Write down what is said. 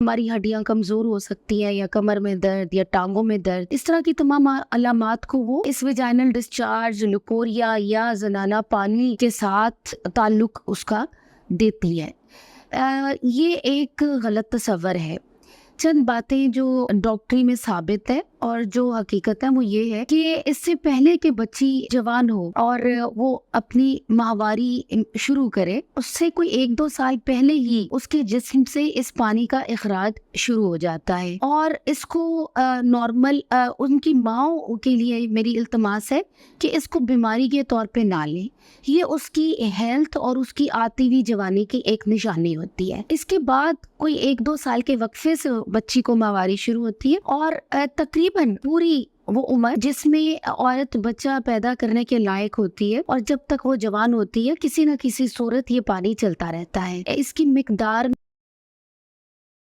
हमारी हड्डियां कमजोर हो सकती हैं, या कमर में दर्द या टांगों में दर्द, इस तरह की तमाम अलामात को वो इस वेजाइनल डिस्चार्ज, लुकोरिया या जनाना पानी के साथ ताल्लुक उसका देती है। ये एक गलत तस्वर है। चंद बातें जो डॉक्टरी में साबित है और जो हकीकत है वो ये है कि इससे पहले कि बच्ची जवान हो और वो अपनी माहवारी शुरू करे, उससे कोई 1-2 साल पहले ही उसके जिस्म से इस पानी का इखराज शुरू हो जाता है। और इसको नॉर्मल उनकी माओ के लिए मेरी इल्तमास है कि इसको बीमारी के तौर पे ना लें। ये उसकी हेल्थ और उसकी आती हुई जवानी की एक निशानी होती है। इसके बाद कोई 1-2 साल के वक्फे से बच्ची को माहवारी शुरू होती है और तकरीबन पूरी वो उम्र जिसमें औरत बच्चा पैदा करने के लायक होती है और जब तक वो जवान होती है, किसी न किसी सूरत ये पानी चलता रहता है। इसकी मिकदार